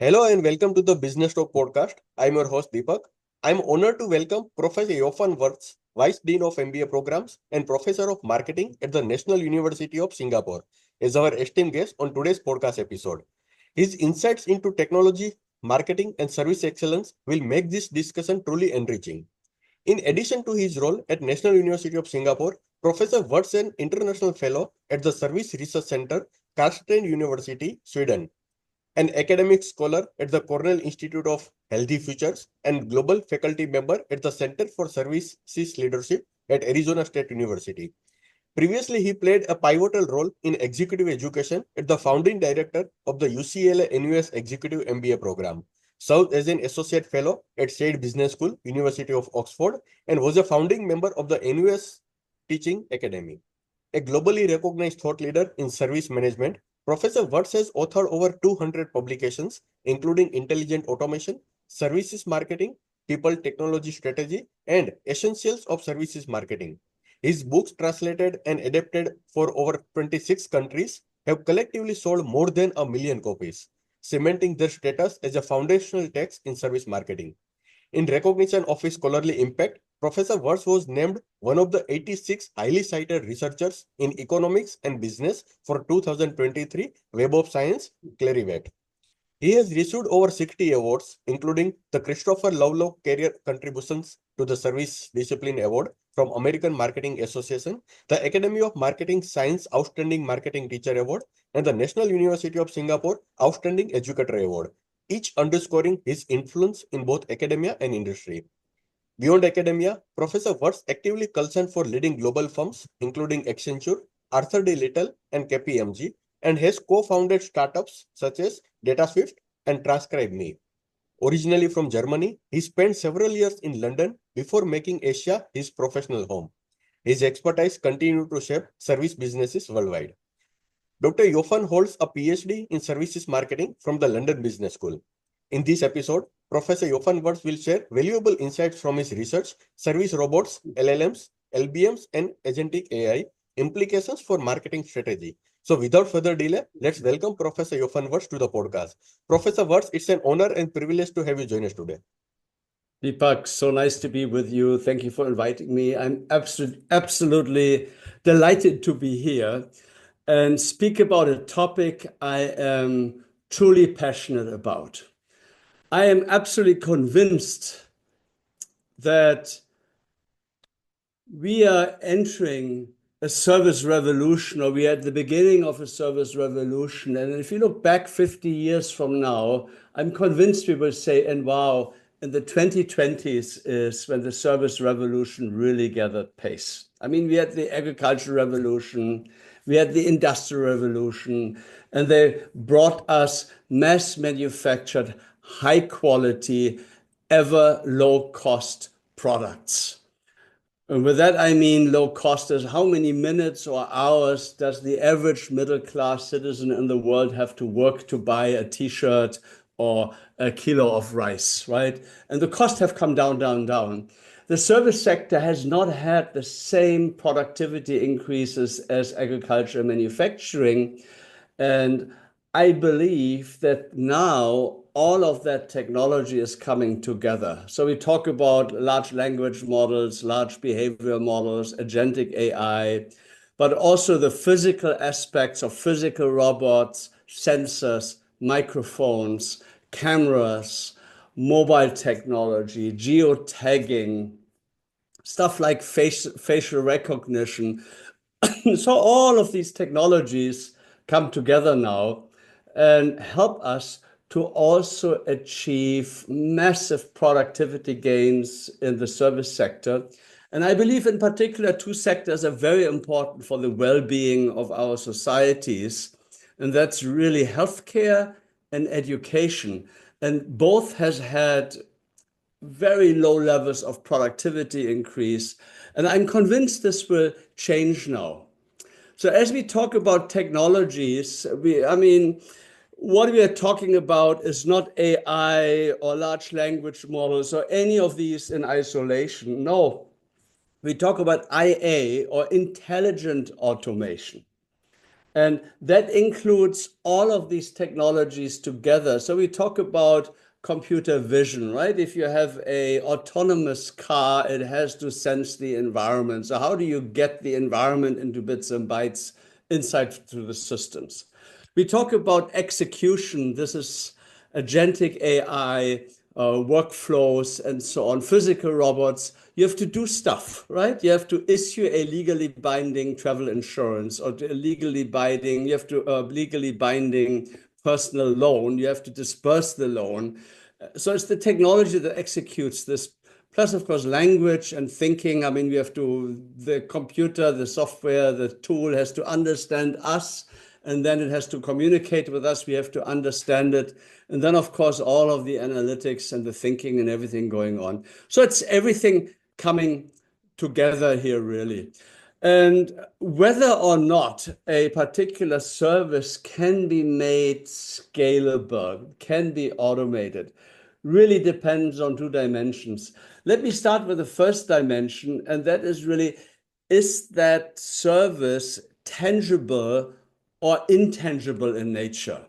Hello and welcome to the Business Talk podcast. I'm your host Deepak. I'm honored to welcome Professor Jochen Wirtz, Vice Dean of MBA Programs and Professor of Marketing at the National University of Singapore, as our esteemed guest on today's podcast episode. His insights into technology, marketing, and service excellence will make this discussion truly enriching. In addition to his role at National University of Singapore, Professor Wirtz is an international fellow at the Service Research Center, Karlstad University, Sweden, an academic scholar at the Cornell Institute of Healthy Futures, and global faculty member at the Center for Services Leadership at Arizona State University. Previously, he played a pivotal role in executive education as the founding director of the UCLA NUS Executive MBA Programme, served as an associate fellow at Saïd Business School, University of Oxford, and was a founding member of the NUS Teaching Academy. A globally recognized thought leader in service management, Professor Wirtz has authored over 200 publications, including Intelligent Automation, Services Marketing, People Technology Strategy, and Essentials of Services Marketing. His books, translated and adapted for over 26 countries, have collectively sold more than 1 million copies, cementing their status as a foundational text in service marketing. In recognition of his scholarly impact, Professor Wirtz was named one of the 86 highly cited researchers in economics and business for 2023 Web of Science Clarivate. He has received over 60 awards, including the Christopher Lovelock Career Contributions to the Service Discipline Award from American Marketing Association, the Academy of Marketing Science Outstanding Marketing Teacher Award, and the National University of Singapore Outstanding Educator Award, each underscoring his influence in both academia and industry. Beyond academia, Professor Wirtz actively consults for leading global firms, including Accenture, Arthur D. Little, and KPMG, and has co-founded startups such as DataSwift and TranscribeMe. Originally from Germany, he spent several years in London before making Asia his professional home. His expertise continues to shape service businesses worldwide. Dr. Jochen holds a PhD in Services Marketing from the London Business School. In this episode, Professor Jochen Wirtz will share valuable insights from his research, service robots, LLMs, LBMs, and Agentic AI, implications for marketing strategy. So without further delay, let's welcome Professor Jochen Wirtz to the podcast. Professor Wirtz, it's an honor and privilege to have you join us today. Deepak, so nice to be with you. Thank you for inviting me. I'm absolutely delighted to be here and speak about a topic I am truly passionate about. I am absolutely convinced that we are entering a service revolution, or we are at the beginning of a service revolution. And if you look back 50 years from now, I'm convinced we will say, and wow, in the 2020s is when the service revolution really gathered pace. I mean, we had the agricultural revolution, we had the industrial revolution, and they brought us mass manufactured, high quality, ever low cost products. And with that, I mean low cost is how many minutes or hours does the average middle class citizen in the world have to work to buy a t-shirt or a kilo of rice, right? And the costs have come down, down, down. The service sector has not had the same productivity increases as agriculture and manufacturing. And I believe that now all of that technology is coming together. So we talk about large language models, large behavioral models, agentic AI, but also the physical aspects of physical robots, sensors, microphones, cameras, mobile technology, geotagging, stuff like facial recognition. So all of these technologies come together now and help us to also achieve massive productivity gains in the service sector. And I believe in particular, two sectors are very important for the well-being of our societies, and that's really healthcare and education. And both has had very low levels of productivity increase. And I'm convinced this will change now. So as we talk about technologies, what we are talking about is not AI or large language models or any of these in isolation. No, we talk about IA or intelligent automation. And that includes all of these technologies together. So we talk about computer vision, right? If you have a autonomous car, it has to sense the environment. So how do you get the environment into bits and bytes inside to the systems? We talk about execution. This is agentic AI, workflows, and so on, physical robots. You have to do stuff, right? You have to issue a legally binding travel insurance or a legally binding, you have to legally binding personal loan. You have to disperse the loan. So it's the technology that executes this. Plus, of course, language and thinking. I mean, we have to, the computer, the software, the tool has to understand us, and then it has to communicate with us. We have to understand it. And then, of course, all of the analytics and the thinking and everything going on. So it's everything coming together here, really. And whether or not a particular service can be made scalable, can be automated, really depends on two dimensions. Let me start with the first dimension, and that is really, is that service tangible or intangible in nature?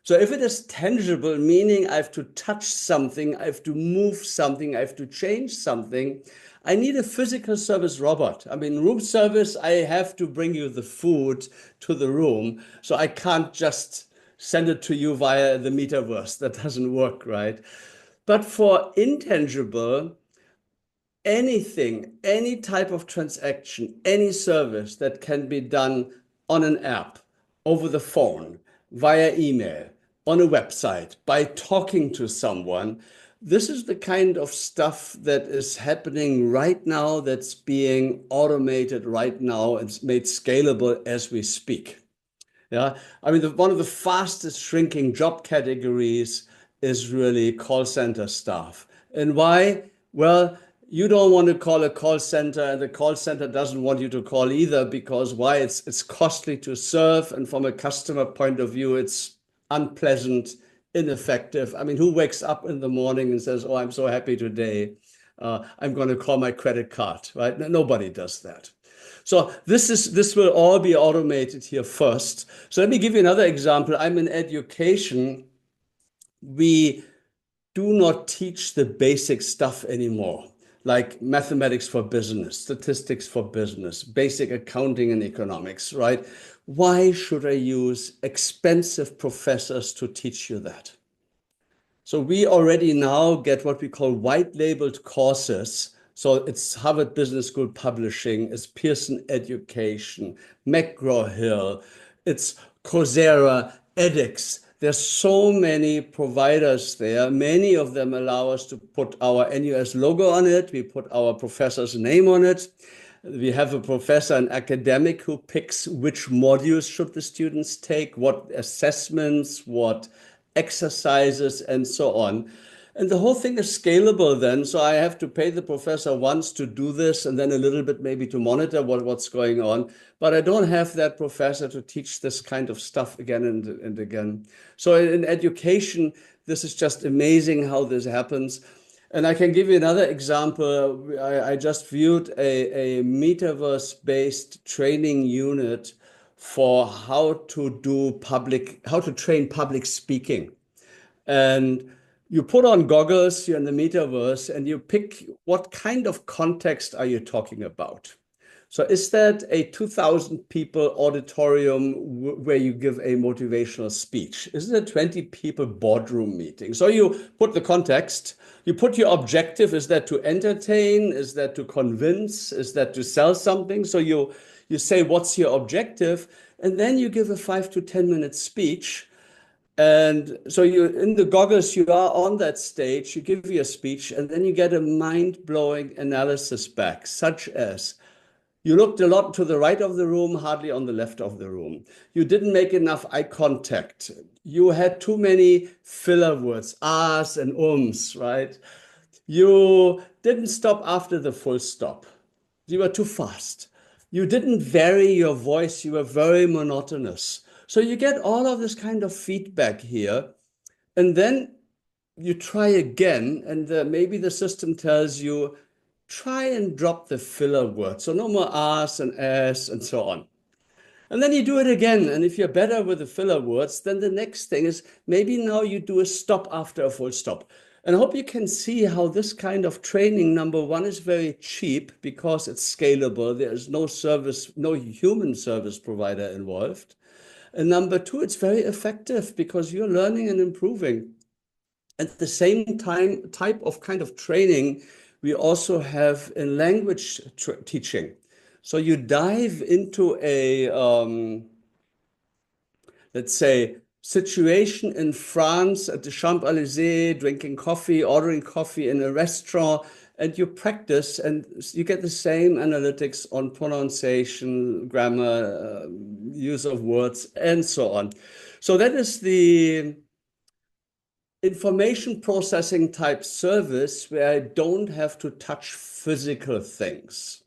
So if it is tangible, meaning I have to touch something, I have to move something, I have to change something, I need a physical service robot. I mean, room service, I have to bring you the food to the room. So I can't just send it to you via the metaverse. That doesn't work, right? But for intangible, anything, any type of transaction, any service that can be done on an app, over the phone, via email, on a website, by talking to someone, this is the kind of stuff that is happening right now, that's being automated right now and made scalable as we speak. Yeah, I mean, one of the fastest shrinking job categories is really call center staff. And why? Well, you don't want to call a call center, and the call center doesn't want you to call either, because why? It's costly to serve, and from a customer point of view, it's unpleasant, ineffective. I mean, who wakes up in the morning and says, "Oh, I'm so happy today. I'm going to call my credit card," right? Nobody does that. So this will all be automated here first. So let me give you another example. I'm in education. We do not teach the basic stuff anymore, like mathematics for business, statistics for business, basic accounting and economics, right? Why should I use expensive professors to teach you that? So we already now get what we call white labeled courses. So it's Harvard Business School Publishing, it's Pearson Education, McGraw-Hill, it's Coursera, edX. There's so many providers there. Many of them allow us to put our NUS logo on it. We put our professor's name on it. We have a professor, an academic, who picks which modules should the students take, what assessments, what exercises, and so on. And the whole thing is scalable then. So I have to pay the professor once to do this, and then a little bit maybe to monitor what's going on. But I don't have that professor to teach this kind of stuff again and again. So in education, this is just amazing how this happens. And I can give you another example. I just viewed a metaverse-based training unit for how to train public speaking. And you put on goggles, you're in the metaverse, and you pick what kind of context are you talking about. So is that a 2,000 people auditorium where you give a motivational speech? Is it a 20 people boardroom meeting? So you put the context, you put your objective. Is that to entertain? Is that to convince? Is that to sell something? So you say, what's your objective? And then you give a 5 to 10 minute speech. And so you, in the goggles, you are on that stage, you give your speech, and then you get a mind-blowing analysis back, such as, you looked a lot to the right of the room, hardly on the left of the room. You didn't make enough eye contact. You had too many filler words, ahs and ums, right? You didn't stop after the full stop. You were too fast. You didn't vary your voice. You were very monotonous. So you get all of this kind of feedback here. And then you try again, and maybe the system tells you, try and drop the filler words. So no more ahs and s and so on. And then you do it again. And if you're better with the filler words, then the next thing is maybe now you do a stop after a full stop. And I hope you can see how this kind of training, number one, is very cheap because it's scalable. There is no service, no human service provider involved. And number two, it's very effective because you're learning and improving. At the same time, type of kind of training we also have in language teaching. So you dive into a, let's say, situation in France at the Champs-Élysées, drinking coffee, ordering coffee in a restaurant, and you practice and you get the same analytics on pronunciation, grammar, use of words, and so on. So that is the information processing type service where I don't have to touch physical things.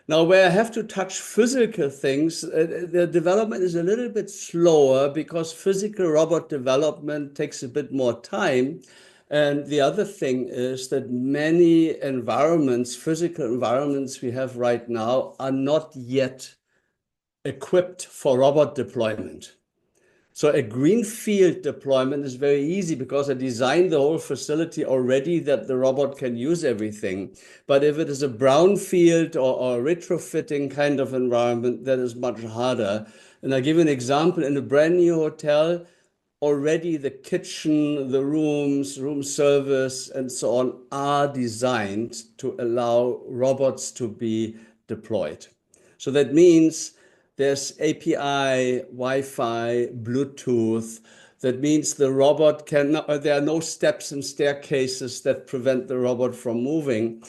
Now, where I have to touch physical things, the development is a little bit slower because physical robot development takes a bit more time. And the other thing is that many environments, physical environments we have right now, are not yet equipped for robot deployment. So a greenfield deployment is very easy because I designed the whole facility already that the robot can use everything. But if it is a brownfield or retrofitting kind of environment, that is much harder. And I give you an example. In a brand new hotel, already the kitchen, the rooms, room service, and so on are designed to allow robots to be deployed. So that means there's API, Wi-Fi, Bluetooth. That means the robot there are no steps and staircases that prevent the robot from moving.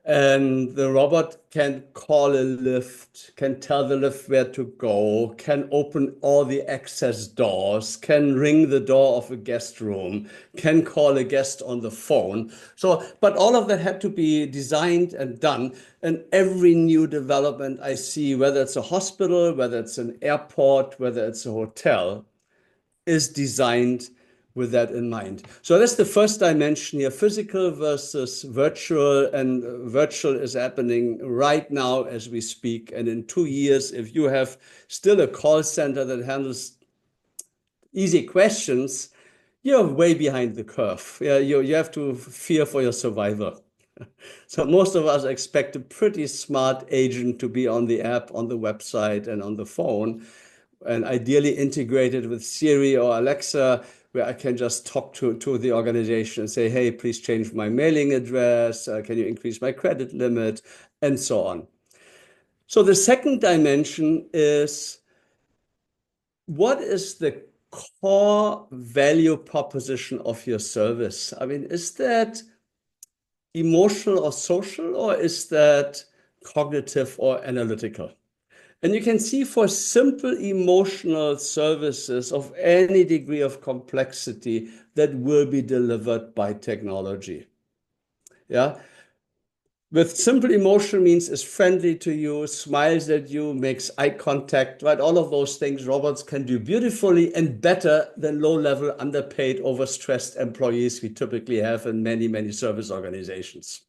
And the robot can call a lift, can tell the lift where to go, can open all the access doors, can ring the door of a guest room, can call a guest on the phone. So, but all of that had to be designed and done. And every new development I see, whether it's a hospital, whether it's an airport, whether it's a hotel, is designed with that in mind. So that's the first dimension here, physical versus virtual, and virtual is happening right now as we speak. And in 2 years, if you have still a call center that handles easy questions, you're way behind the curve. Yeah, you have to fear for your survival. So most of us expect a pretty smart agent to be on the app, on the website, and on the phone, and ideally integrated with Siri or Alexa, where I can just talk to the organization and say, hey, please change my mailing address. Can you increase my credit limit? And so on. So the second dimension is, what is the core value proposition of your service? I mean, is that emotional or social, or is that cognitive or analytical? And you can see for simple emotional services of any degree of complexity that will be delivered by technology. Yeah. With simple emotion means is friendly to you, smiles at you, makes eye contact, right? All of those things robots can do beautifully and better than low-level, underpaid, overstressed employees we typically have in many, many service organizations.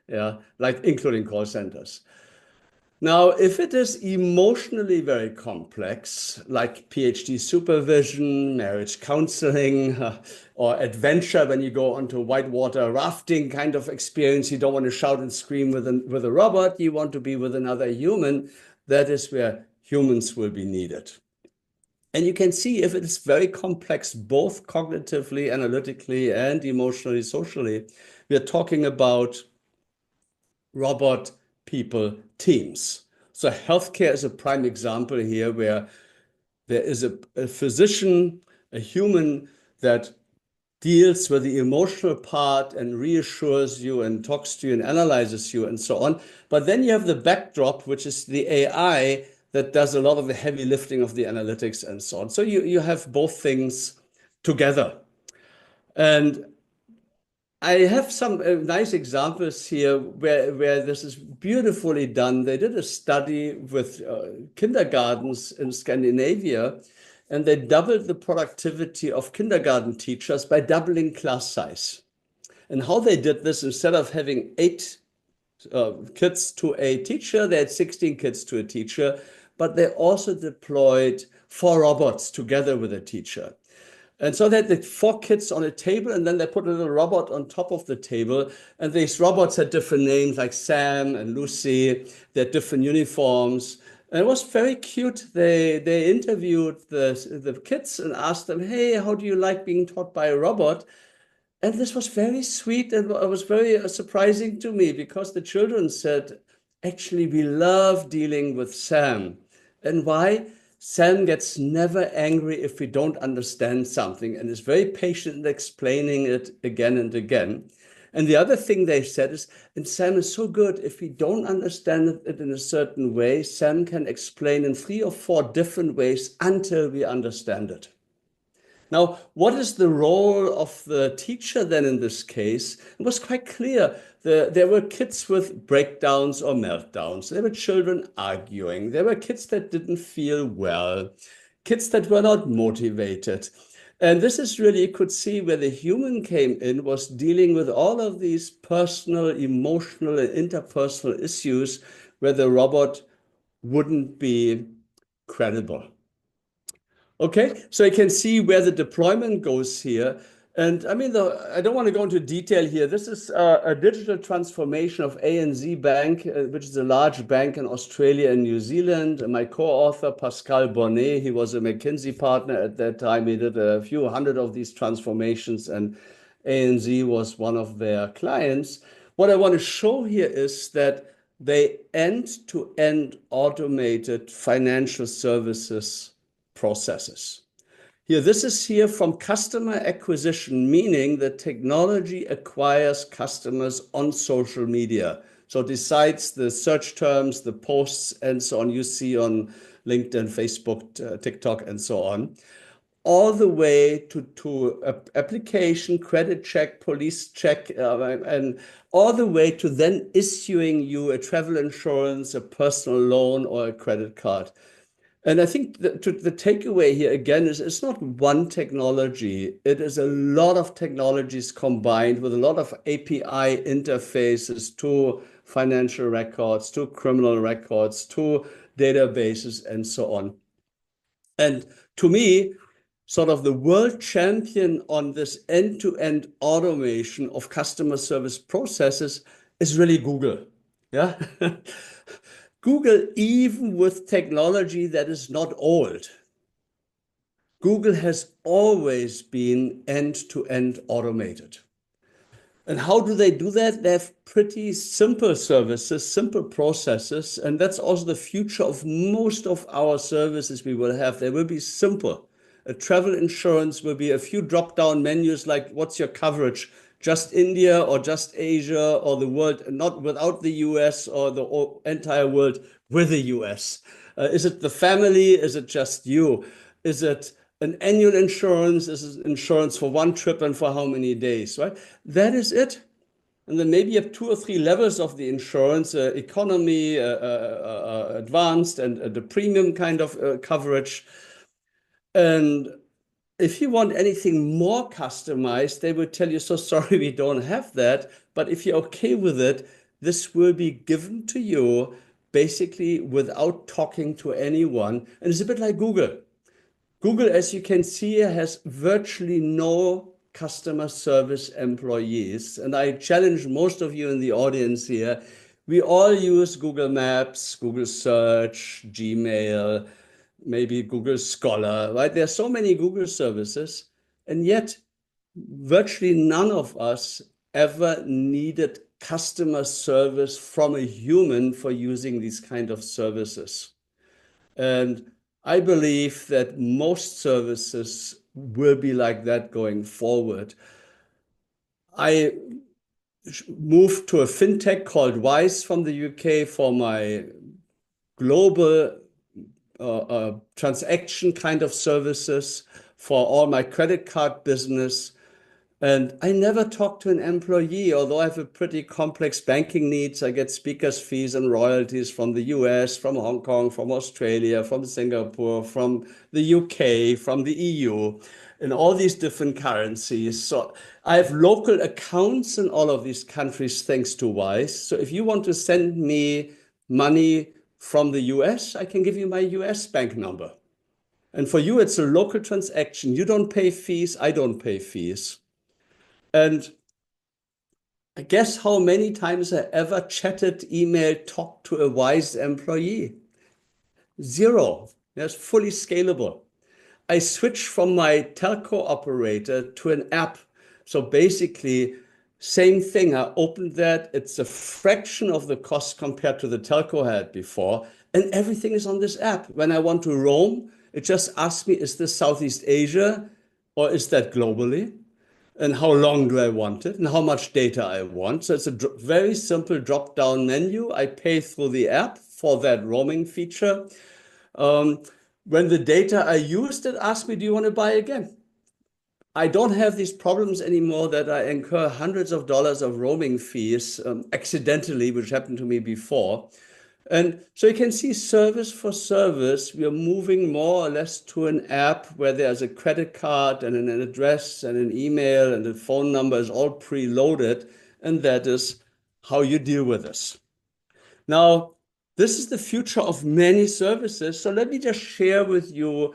Yeah, like including call centers. Now, if it is emotionally very complex, like PhD supervision, marriage counseling, or adventure when you go onto whitewater rafting kind of experience, you don't want to shout and scream with a robot, you want to be with another human, that is where humans will be needed. And you can see if it is very complex, both cognitively, analytically, and emotionally, socially, we are talking about robot people teams. So healthcare is a prime example here, where there is a physician, a human that deals with the emotional part and reassures you and talks to you and analyzes you and so on. But then you have the backdrop, which is the AI that does a lot of the heavy lifting of the analytics and so on. So you have both things together. And I have some nice examples here where this is beautifully done. They did a study with kindergartens in Scandinavia, and they doubled the productivity of kindergarten teachers by doubling class size. And how they did this, instead of having 8 kids to a teacher, they had 16 kids to a teacher, but they also deployed 4 robots together with a teacher. And so they had the 4 kids on a table, and then they put a little robot on top of the table. And these robots had different names like Sam and Lucy. They had different uniforms. And it was very cute. They interviewed the kids and asked them, hey, how do you like being taught by a robot? And this was very sweet, and it was very surprising to me because the children said, actually, we love dealing with Sam. And why? Sam gets never angry if we don't understand something and is very patient in explaining it again and again. And the other thing they said is, and Sam is so good, if we don't understand it in a certain way, Sam can explain in 3 or 4 different ways until we understand it. Now, what is the role of the teacher then in this case? It was quite clear. There were kids with breakdowns or meltdowns. There were children arguing. There were kids that didn't feel well, kids that were not motivated. And this is really, you could see where the human came in, was dealing with all of these personal, emotional, and interpersonal issues where the robot wouldn't be credible. Okay, so you can see where the deployment goes here. And I mean, I don't want to go into detail here. This is a digital transformation of ANZ Bank, which is a large bank in Australia and New Zealand. And my co-author, Pascal Bonnet, he was a McKinsey partner at that time. He did a few hundred of these transformations, and ANZ was one of their clients. What I want to show here is that they end-to-end automated financial services processes. Here, this is here from customer acquisition, meaning that technology acquires customers on social media. So besides the search terms, the posts, and so on, you see on LinkedIn, Facebook, TikTok, and so on, all the way to application, credit check, police check, and all the way to then issuing you a travel insurance, a personal loan, or a credit card. And I think the takeaway here again is it's not one technology. It is a lot of technologies combined with a lot of API interfaces to financial records, to criminal records, to databases, and so on. And to me, sort of the world champion on this end-to-end automation of customer service processes is really Google. Yeah. Google, even with technology that is not old, Google has always been end-to-end automated. And how do they do that? They have pretty simple services, simple processes, and that's also the future of most of our services we will have. They will be simple. A travel insurance will be a few drop-down menus like what's your coverage? Just India or just Asia or the world, not without the US, or the entire world with the US? Is it the family? Is it just you? Is it an annual insurance? Is it insurance for one trip and for how many days, right? That is it. And then maybe you have 2 or 3 levels of the insurance, economy, advanced, and the premium kind of coverage. And if you want anything more customized, they will tell you, so sorry, we don't have that. But if you're okay with it, this will be given to you basically without talking to anyone. And it's a bit like Google. Google, as you can see, has virtually no customer service employees. And I challenge most of you in the audience here. We all use Google Maps, Google Search, Gmail, maybe Google Scholar, right? There are so many Google services, and yet virtually none of us ever needed customer service from a human for using these kind of services. And I believe that most services will be like that going forward. I moved to a fintech called Wise from the UK for my global transaction kind of services, for all my credit card business. And I never talk to an employee, although I have a pretty complex banking needs. I get speakers fees and royalties from the US, from Hong Kong, from Australia, from Singapore, from the UK, from the EU, in all these different currencies. So I have local accounts in all of these countries thanks to Wise. So if you want to send me money from the US, I can give you my US bank number. And for you, it's a local transaction. You don't pay fees, I don't pay fees. And I guess how many times I ever chatted, emailed, talked to a wise employee? Zero. That's fully scalable. I switched from my telco operator to an app. So basically, same thing. I opened that. It's a fraction of the cost compared to the telco I had before. And everything is on this app. When I want to roam, it just asks me, is this Southeast Asia or is that globally? And how long do I want it and how much data I want. So it's a very simple drop-down menu. I pay through the app for that roaming feature. When the data I used, it asks me, do you want to buy again? I don't have these problems anymore that I incur hundreds of dollars of roaming fees accidentally, which happened to me before. And so you can see service for service, we are moving more or less to an app where there's a credit card and an address and an email and the phone number is all preloaded. And that is how you deal with this. Now, this is the future of many services. So let me just share with you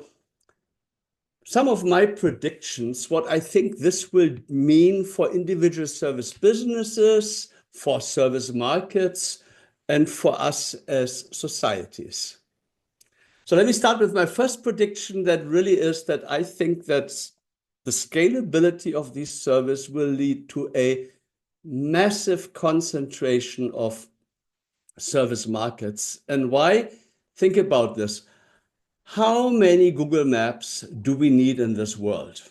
some of my predictions, what I think this will mean for individual service businesses, for service markets, and for us as societies. So let me start with my first prediction that really is that I think that the scalability of these services will lead to a massive concentration of service markets. And why? Think about this. How many Google Maps do we need in this world?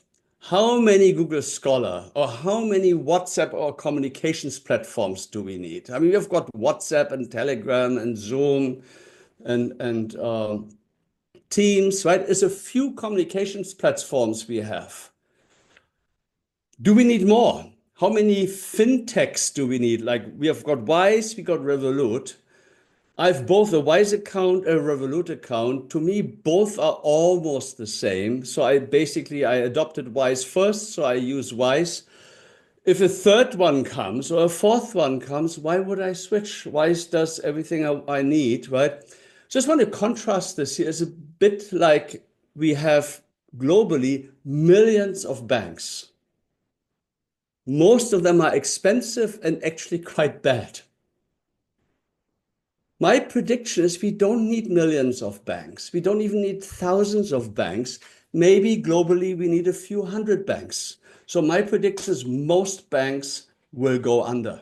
How many Google Scholar or how many WhatsApp or communications platforms do we need? I mean, we've got WhatsApp and Telegram and Zoom and Teams, right? It's a few communications platforms we have. Do we need more? How many fintechs do we need? Like we have got Wise, we got Revolut. I have both a Wise account and a Revolut account. To me, both are almost the same. So I adopted Wise first, so I use Wise. If a third one comes or a fourth one comes, why would I switch? Wise does everything I need, right? Just want to contrast this here. It's a bit like we have globally millions of banks. Most of them are expensive and actually quite bad. My prediction is we don't need millions of banks. We don't even need thousands of banks. Maybe globally we need a few hundred banks. So my prediction is most banks will go under.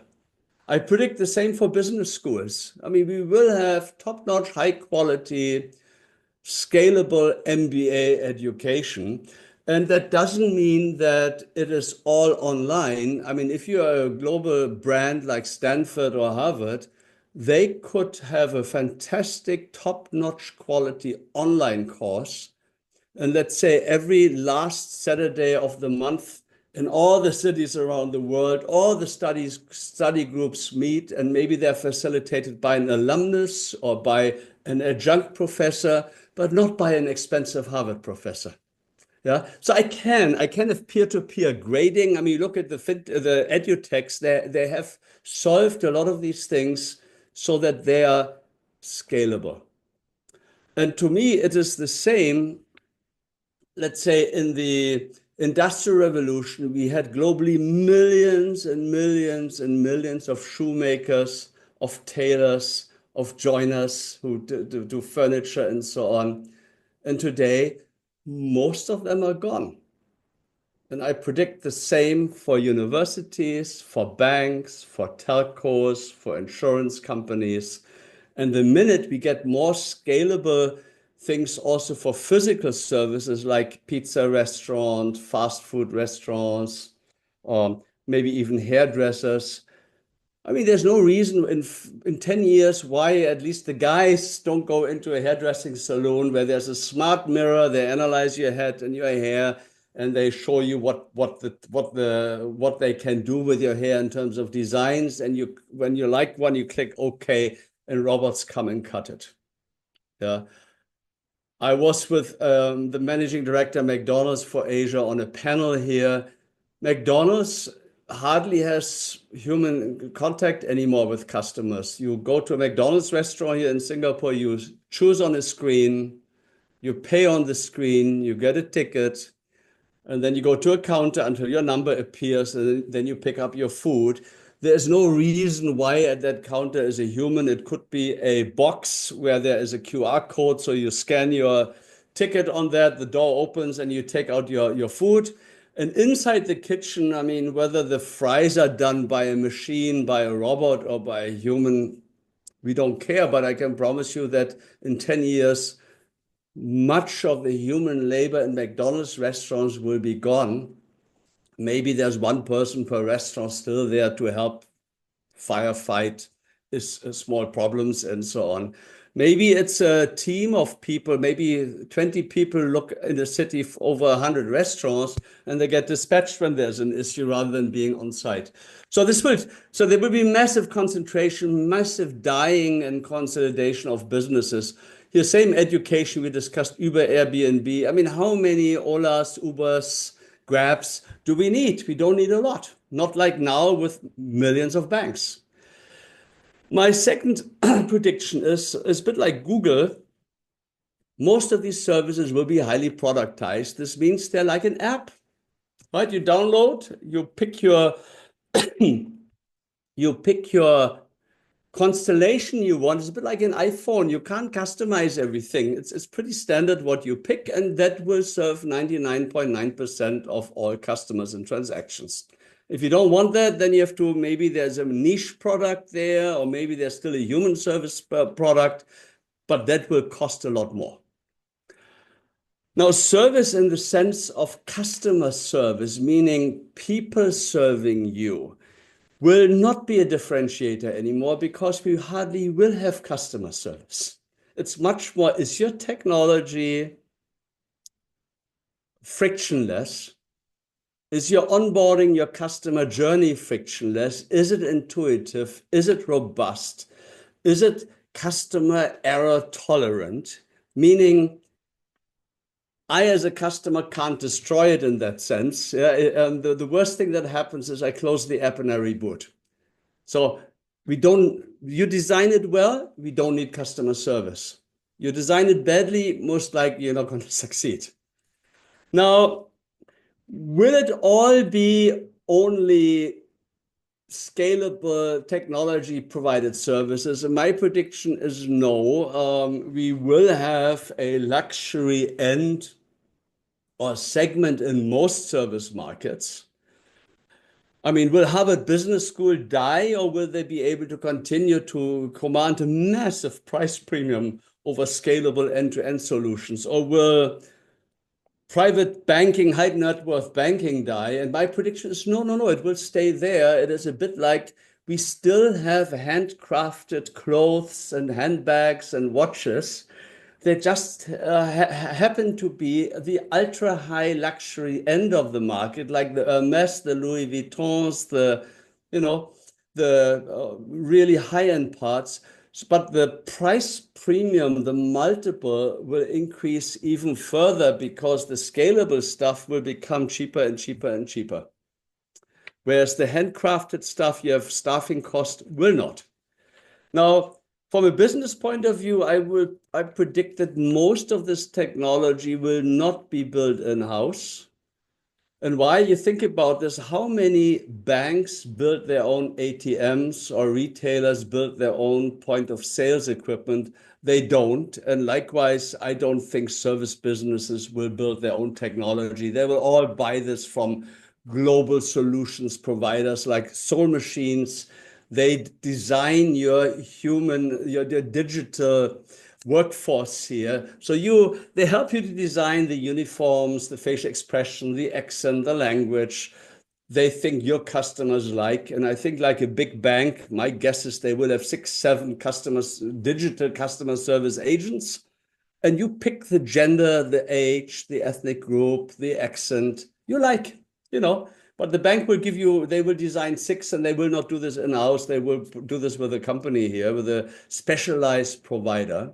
I predict the same for business schools. I mean, we will have top-notch, high-quality, scalable MBA education. And that doesn't mean that it is all online. I mean, if you are a global brand like Stanford or Harvard, they could have a fantastic top-notch quality online course. And let's say every last Saturday of the month in all the cities around the world, all the study groups meet, and maybe they're facilitated by an alumnus or by an adjunct professor, but not by an expensive Harvard professor. Yeah, so I can have peer-to-peer grading. I mean, look at the edutechs. They have solved a lot of these things so that they are scalable. And to me, it is the same. Let's say in the Industrial Revolution, we had globally millions and millions and millions of shoemakers, of tailors, of joiners who do furniture and so on. And today, most of them are gone. And I predict the same for universities, for banks, for telcos, for insurance companies. And the minute we get more scalable things also for physical services like pizza restaurant, fast food restaurants, or maybe even hairdressers, I mean, there's no reason in 10 years why at least the guys don't go into a hairdressing salon where there's a smart mirror, they analyze your head and your hair, and they show you what they can do with your hair in terms of designs. And when you like one, you click OK, and robots come and cut it. Yeah. I was with the managing director of McDonald's for Asia on a panel here. McDonald's hardly has human contact anymore with customers. You go to a McDonald's restaurant here in Singapore, you choose on a screen, you pay on the screen, you get a ticket, and then you go to a counter until your number appears, and then you pick up your food. There's no reason why at that counter is a human. It could be a box where there is a QR code, so you scan your ticket on that, the door opens, and you take out your food. And inside the kitchen, I mean, whether the fries are done by a machine, by a robot, or by a human, we don't care. But I can promise you that in 10 years, much of the human labor in McDonald's restaurants will be gone. Maybe there's one person per restaurant still there to help firefight small problems and so on. Maybe it's a team of people, maybe 20 people look in the city for over 100 restaurants, and they get dispatched when there's an issue rather than being on site. So there will be massive concentration, massive dying and consolidation of businesses. Here, same education we discussed, Uber, Airbnb. I mean, how many Olas, Ubers, Grabs do we need? We don't need a lot. Not like now with millions of banks. My second prediction is a bit like Google. Most of these services will be highly productized. This means they're like an app, right? You download, you pick your constellation you want. It's a bit like an iPhone. You can't customize everything. It's pretty standard what you pick, and that will serve 99.9% of all customers and transactions. If you don't want that, then you have to, maybe there's a niche product there, or maybe there's still a human service product, but that will cost a lot more. Now, service in the sense of customer service, meaning people serving you, will not be a differentiator anymore because we hardly will have customer service. It's much more, is your technology frictionless? Is your onboarding, your customer journey frictionless? Is it intuitive? Is it robust? Is it customer error tolerant? Meaning, I, as a customer, can't destroy it in that sense. The worst thing that happens is I close the app and I reboot. So you design it well, we don't need customer service. You design it badly, most likely you're not going to succeed. Now, will it all be only scalable technology provided services? And my prediction is no. We will have a luxury end or segment in most service markets. I mean, will Harvard Business School die, or will they be able to continue to command a massive price premium over scalable end-to-end solutions? Or will private banking, high net worth banking die? And my prediction is no, it will stay there. It is a bit like we still have handcrafted clothes and handbags and watches. They just happen to be the ultra high luxury end of the market, like the Hermes, the Louis Vuittons, the really high end parts. But the price premium, the multiple, will increase even further because the scalable stuff will become cheaper and cheaper and cheaper. Whereas the handcrafted stuff, you have staffing cost, will not. Now, from a business point of view, I predict that most of this technology will not be built in-house. And why? You think about this, how many banks build their own ATMs or retailers build their own point of sales equipment? They don't. And likewise, I don't think service businesses will build their own technology. They will all buy this from global solutions providers like Soul Machines. They design your digital workforce here. So they help you to design the uniforms, the facial expression, the accent, the language they think your customers like. And I think like a big bank, my guess is they will have 6, 7 digital customer service agents. And you pick the gender, the age, the ethnic group, the accent you like, But the bank will they will design 6, and they will not do this in-house. They will do this with a company here, with a specialized provider.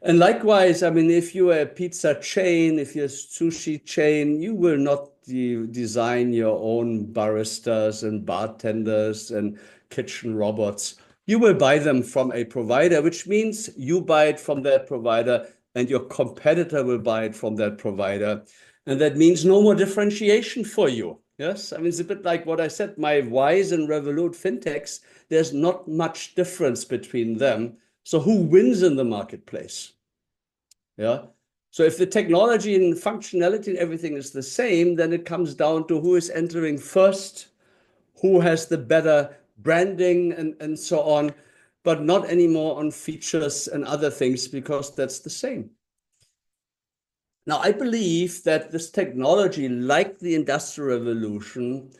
And likewise, I mean, if you're a pizza chain, if you're a sushi chain, you will not design your own baristas and bartenders and kitchen robots. You will buy them from a provider, which means you buy it from that provider and your competitor will buy it from that provider. And that means no more differentiation for you. Yes, I mean, it's a bit like what I said, my Wise and Revolut fintechs, there's not much difference between them. So who wins in the marketplace? Yeah. So if the technology and functionality and everything is the same, then it comes down to who is entering first, who has the better branding and so on, but not anymore on features and other things because that's the same. Now, I believe that this technology, like the Industrial Revolution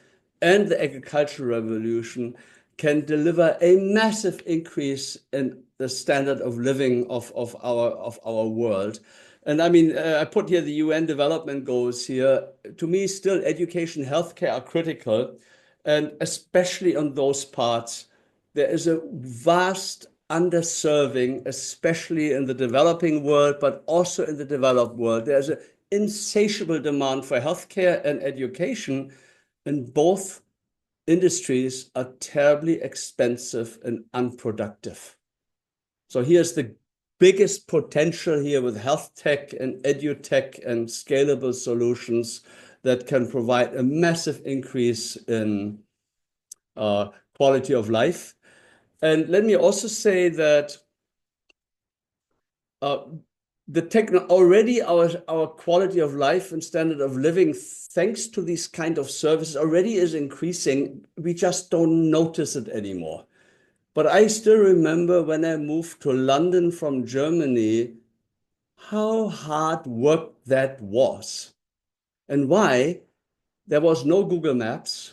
and the Agricultural Revolution, can deliver a massive increase in the standard of living of our world. And I mean, I put here the UN development goals here. To me, still education, healthcare are critical. And especially on those parts, there is a vast underserving, especially in the developing world, but also in the developed world. There's an insatiable demand for healthcare and education, and both industries are terribly expensive and unproductive. So here's the biggest potential here with health tech and edutech and scalable solutions that can provide a massive increase in quality of life. And let me also say that already our quality of life and standard of living, thanks to these kind of services, already is increasing. We just don't notice it anymore. But I still remember when I moved to London from Germany, how hard work that was. And why? There was no Google Maps.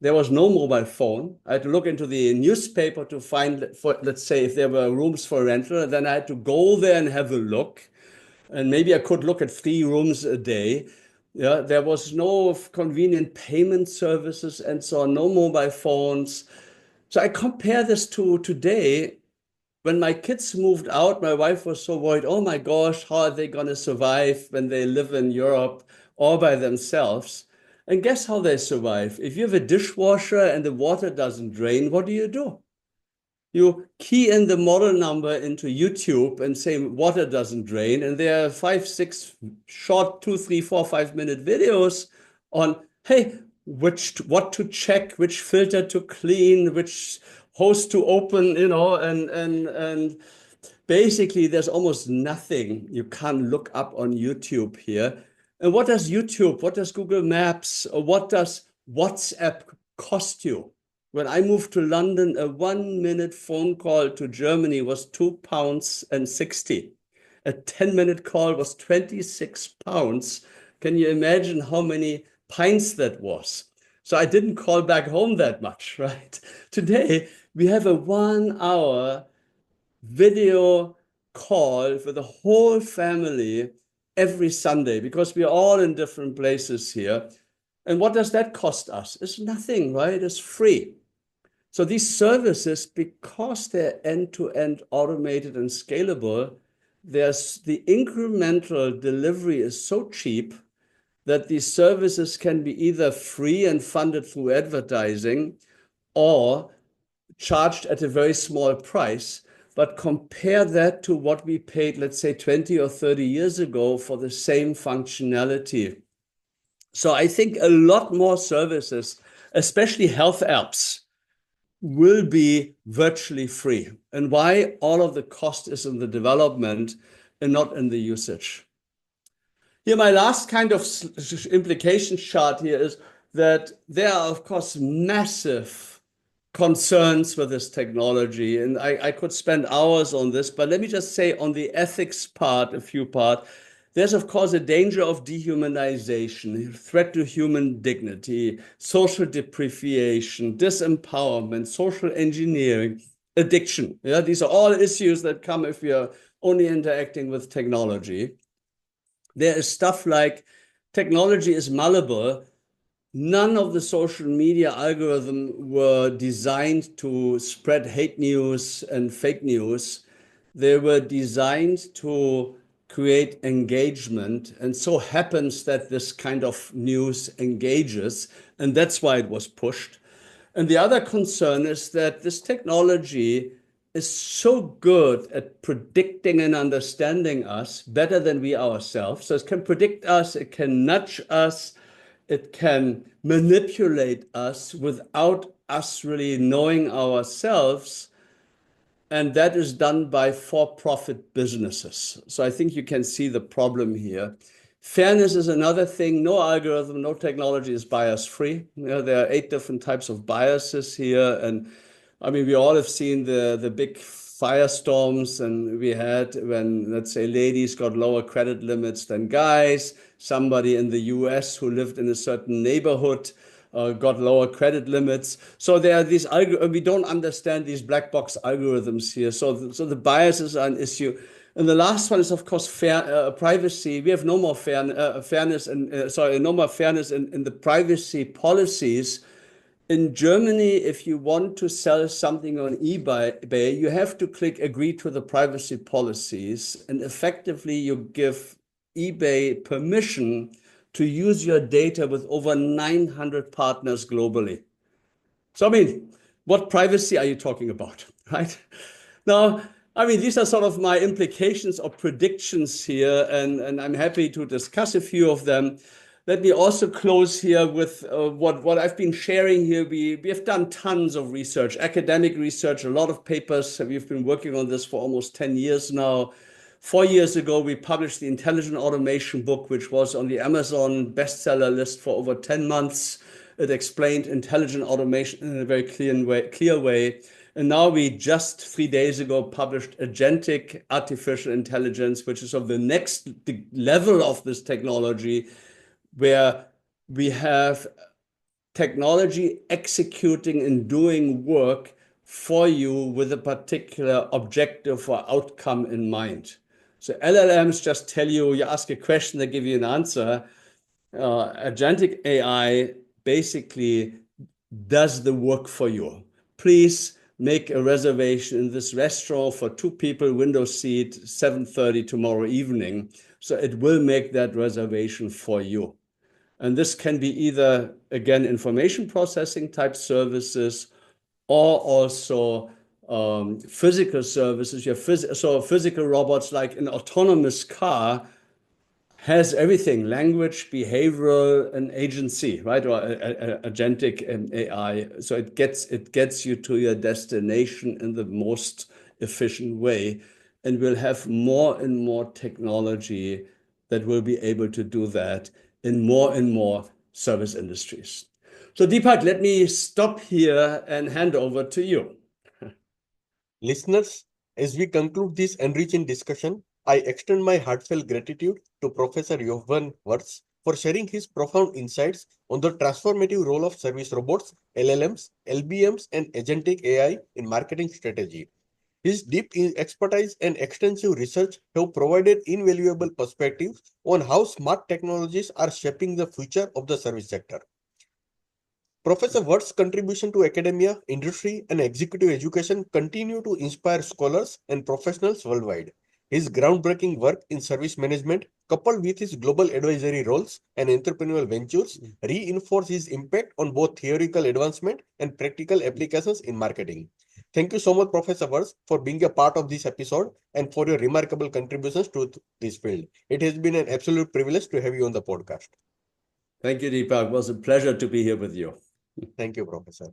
There was no mobile phone. I had to look into the newspaper to find, let's say, if there were rooms for rental. Then I had to go there and have a look. And maybe I could look at 3 rooms a day. Yeah, there was no convenient payment services and so on, no mobile phones. So I compare this to today. When my kids moved out, my wife was so worried, oh my gosh, how are they going to survive when they live in Europe all by themselves? And guess how they survive? If you have a dishwasher and the water doesn't drain, what do? You key in the model number into YouTube and say water doesn't drain, and there are 5, 6 short 2, 3, 4, 5-minute videos on, hey, what to check, which filter to clean, which hose to open, and basically there's almost nothing you can't look up on YouTube here. And what does YouTube, what does Google Maps, or what does WhatsApp cost you? When I moved to London, a 1-minute phone call to Germany was £2.60. A 10-minute call was £26. Can you imagine how many pints that was? So I didn't call back home that much, right? Today, we have a 1-hour video call for the whole family every Sunday because we're all in different places here. And what does that cost us? It's nothing, right? It's free. So these services, because they're end-to-end automated and scalable, the incremental delivery is so cheap that these services can be either free and funded through advertising or charged at a very small price. But compare that to what we paid, let's say, 20 or 30 years ago for the same functionality. So I think a lot more services, especially health apps, will be virtually free. And why? All of the cost is in the development and not in the usage. Here, my last kind of implication chart here is that there are, of course, massive concerns with this technology. And I could spend hours on this, but let me just say on the ethics part, a few parts. There's, of course, a danger of dehumanization, threat to human dignity, social depreciation, disempowerment, social engineering, addiction. Yeah, these are all issues that come if you're only interacting with technology. There is stuff like technology is malleable. None of the social media algorithms were designed to spread hate news and fake news. They were designed to create engagement. And so happens that this kind of news engages, and that's why it was pushed. And the other concern is that this technology is so good at predicting and understanding us better than we ourselves. So it can predict us, it can nudge us, it can manipulate us without us really knowing ourselves. And that is done by for-profit businesses. So I think you can see the problem here. Fairness is another thing. No algorithm, no technology is bias-free. There are 8 different types of biases here. And I mean, we all have seen the big firestorms and we had when, let's say, ladies got lower credit limits than guys. Somebody in the US who lived in a certain neighborhood got lower credit limits. So there are these, we don't understand these black box algorithms here. So the biases are an issue. And the last one is, of course, privacy. We have no more fairness in the privacy policies. In Germany, if you want to sell something on eBay, you have to click agree to the privacy policies. And effectively, you give eBay permission to use your data with over 900 partners globally. So, I mean, what privacy are you talking about, right? Now, I mean, these are sort of my implications or predictions here, and I'm happy to discuss a few of them. Let me also close here with what I've been sharing here. We have done tons of research, academic research, a lot of papers. We've been working on this for almost 10 years now. 4 years ago, we published the Intelligent Automation book, which was on the Amazon bestseller list for over 10 months. It explained intelligent automation in a very clear way. And now we just 3 days ago published Agentic Artificial Intelligence, which is of the next level of this technology, where we have technology executing and doing work for you with a particular objective or outcome in mind. So LLMs just tell you, you ask a question, they give you an answer. Agentic AI basically does the work for you. Please make a reservation in this restaurant for 2 people, window seat, 7:30 tomorrow evening. So it will make that reservation for you. And this can be either, again, information processing type services or also physical services. So physical robots, like an autonomous car, has everything: language, behavioral, and agency, right? Or agentic AI. So it gets you to your destination in the most efficient way. And we'll have more and more technology that will be able to do that in more and more service industries. So Deepak, let me stop here and hand over to you. Listeners, as we conclude this enriching discussion, I extend my heartfelt gratitude to Professor Jochen Wirtz for sharing his profound insights on the transformative role of service robots, LLMs, LBMs, and agentic AI in marketing strategy. His deep expertise and extensive research have provided invaluable perspectives on how smart technologies are shaping the future of the service sector. Professor Wirtz's contribution to academia, industry, and executive education continue to inspire scholars and professionals worldwide. His groundbreaking work in service management, coupled with his global advisory roles and entrepreneurial ventures, reinforce his impact on both theoretical advancement and practical applications in marketing. Thank you so much, Professor Wirtz, for being a part of this episode and for your remarkable contributions to this field. It has been an absolute privilege to have you on the podcast. Thank you, Deepak. It was a pleasure to be here with you. Thank you, Professor.